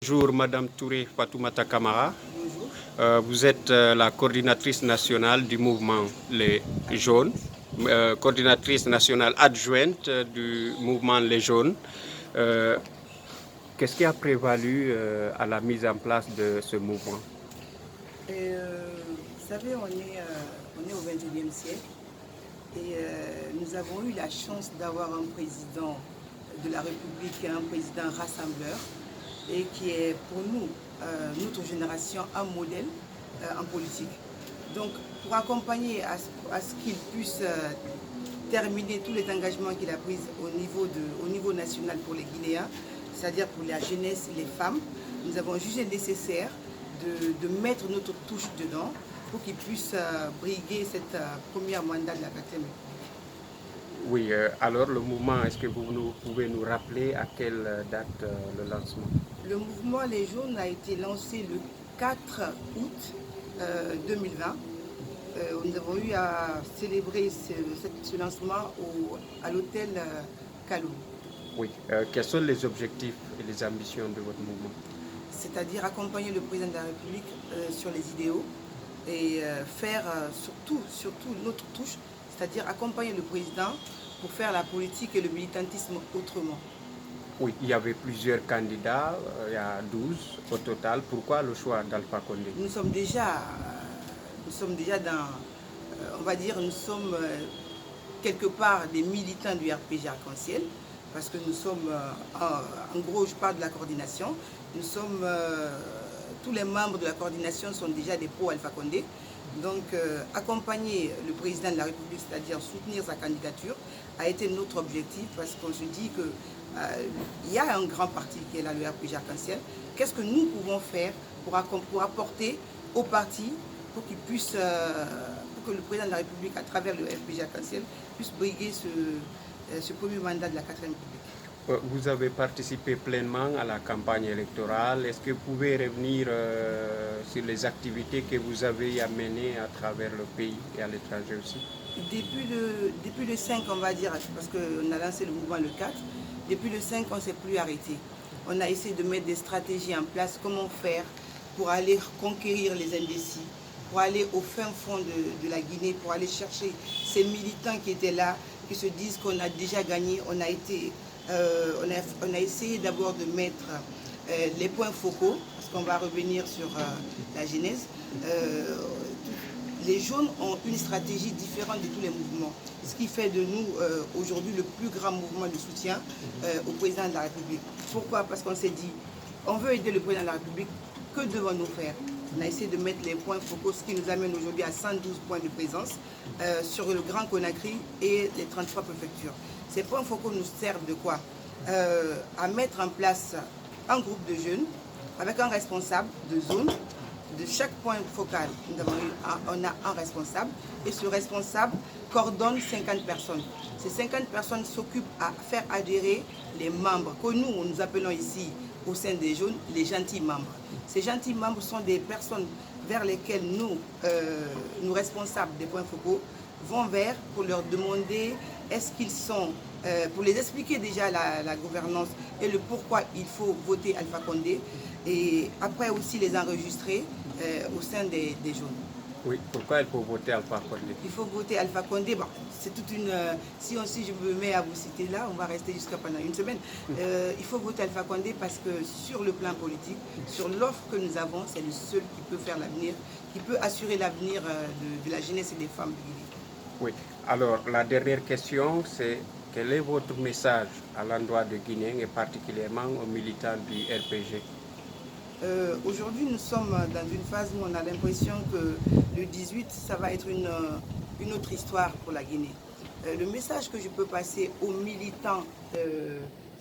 Bonjour Madame Touré Fatoumata Kamara. Bonjour. Vous êtes la coordinatrice nationale du mouvement Les Jaunes, coordinatrice nationale adjointe du mouvement Les Jaunes. Qu'est-ce qui a prévalu à la mise en place de ce mouvement? Vous savez, on est au XXIe siècle et nous avons eu la chance d'avoir un président de la République, un président rassembleur et qui est pour nous, notre génération, un modèle en politique. Donc, pour accompagner à ce qu'il puisse terminer tous les engagements qu'il a pris au niveau national pour les Guinéens, c'est-à-dire pour la jeunesse et les femmes, nous avons jugé nécessaire de mettre notre touche dedans pour qu'il puisse briguer cette première mandat de la 4e République. Oui, alors le mouvement, est-ce que vous pouvez nous rappeler à quelle date le lancement? Le mouvement Les Jaunes a été lancé le 4 août 2020. Nous avons eu à célébrer ce lancement à l'hôtel Kalou. Oui, quels sont les objectifs et les ambitions de votre mouvement? C'est-à-dire accompagner le président de la République sur les idéaux et faire surtout notre touche, c'est-à-dire accompagner le président pour faire la politique et le militantisme autrement. Oui, il y avait plusieurs candidats, il y a 12 au total. Pourquoi le choix d'Alpha Condé? Nous sommes déjà dans, on va dire, nous sommes quelque part des militants du RPG Arc-en-Ciel, parce que nous sommes, en gros, je parle de la coordination, nous sommes, tous les membres de la coordination sont déjà des pro-Alpha Condé. Donc, accompagner le président de la République, c'est-à-dire soutenir sa candidature, a été notre objectif, parce qu'on se dit que il y a un grand parti qui est là, le RPG Arc-en-Ciel. Qu'est-ce que nous pouvons faire pour apporter au parti pour qu'il puisse, pour que le président de la République, à travers le RPG Arc-en-Ciel, puisse briguer ce premier mandat de la 4e République. Vous avez participé pleinement à la campagne électorale. Est-ce que vous pouvez revenir sur les activités que vous avez menées à travers le pays et à l'étranger aussi? Depuis le 5, on va dire, parce qu'on a lancé le mouvement le 4, depuis le 5, on ne s'est plus arrêté. On a essayé de mettre des stratégies en place, comment faire pour aller conquérir les indécis, pour aller au fin fond de la Guinée, pour aller chercher ces militants qui étaient là, qui se disent qu'on a déjà gagné. On a essayé d'abord de mettre les points focaux, parce qu'on va revenir sur la genèse. Les jaunes ont une stratégie différente de tous les mouvements, ce qui fait de nous aujourd'hui le plus grand mouvement de soutien au président de la République. Pourquoi? Parce qu'on s'est dit, on veut aider le président de la République, que devons-nous faire? On a essayé de mettre les points focaux, ce qui nous amène aujourd'hui à 112 points de présence sur le Grand Conakry et les 33 préfectures. Ces points focaux nous servent de quoi? À mettre en place un groupe de jeunes avec un responsable de zone. De chaque point focal, on a un responsable et ce responsable coordonne 50 personnes. Ces 50 personnes s'occupent à faire adhérer les membres que nous appelons ici au sein des jaunes les gentils membres. Ces gentils membres sont des personnes vers lesquelles nous responsables des points focaux, vont vers pour leur demander est-ce qu'ils sont, pour les expliquer déjà la gouvernance et le pourquoi il faut voter Alpha Condé, et après aussi les enregistrer au sein des jaunes. Oui, pourquoi il faut voter Alpha Condé? Il faut voter Alpha Condé, bon, c'est toute une... si je me mets à vous citer là, on va rester jusqu'à pendant une semaine. Il faut voter Alpha Condé parce que sur le plan politique, sur l'offre que nous avons, c'est le seul qui peut faire l'avenir, qui peut assurer l'avenir de la jeunesse et des femmes du Guinée. Oui, alors la dernière question, c'est quel est votre message à l'endroit des Guinéens et particulièrement aux militants du RPG? Aujourd'hui, nous sommes dans une phase où on a l'impression que le 18, ça va être une autre histoire pour la Guinée. Le message que je peux passer aux militants,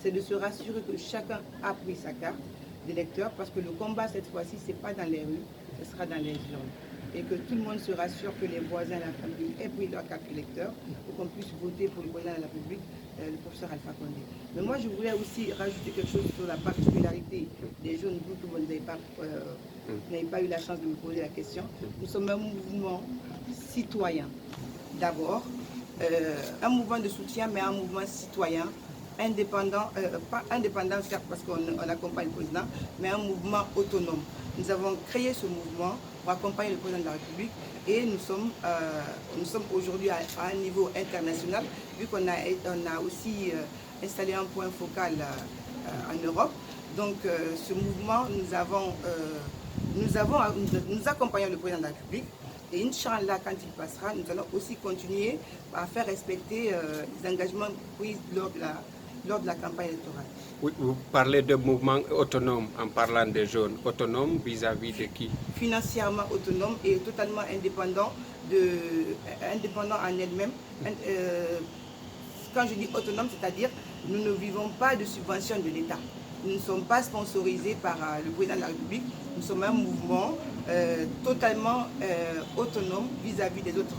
c'est de se rassurer que chacun a pris sa carte d'électeur, parce que le combat cette fois-ci, ce n'est pas dans les rues, ce sera dans les urnes. Et que tout le monde se rassure que les voisins de la famille aient pris leur carte d'électeur pour qu'on puisse voter pour le président de la République, le professeur Alpha Condé. Mais moi, je voulais aussi rajouter quelque chose sur la particularité des jeunes groupes que vous n'avez pas eu la chance de me poser la question. Nous sommes un mouvement citoyen. D'abord, un mouvement de soutien, mais un mouvement citoyen indépendant, pas indépendant certes parce qu'on accompagne le président, mais un mouvement autonome. Nous avons créé ce mouvement pour accompagner le président de la République et nous sommes aujourd'hui à un niveau international, vu qu'on a aussi installé un point focal en Europe. Donc ce mouvement, nous accompagnons le président de la République. Et Inch'Allah, quand il passera, nous allons aussi continuer à faire respecter les engagements pris lors de la campagne électorale. Oui, vous parlez de mouvement autonome en parlant des jeunes. Autonome vis-à-vis de qui? Financièrement autonome et totalement indépendant en elle-même. Quand je dis autonome, c'est-à-dire nous ne vivons pas de subventions de l'État. Nous ne sommes pas sponsorisés par le président de la République. Nous sommes un mouvement totalement autonome vis-à-vis des autres,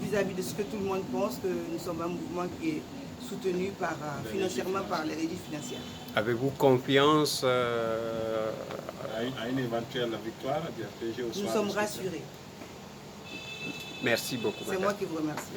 vis-à-vis de ce que tout le monde pense, que nous sommes un mouvement qui est soutenu financièrement par les régies financières. Avez-vous confiance à une éventuelle victoire du RPG au soir? Nous sommes rassurés. Merci beaucoup. C'est moi qui vous remercie.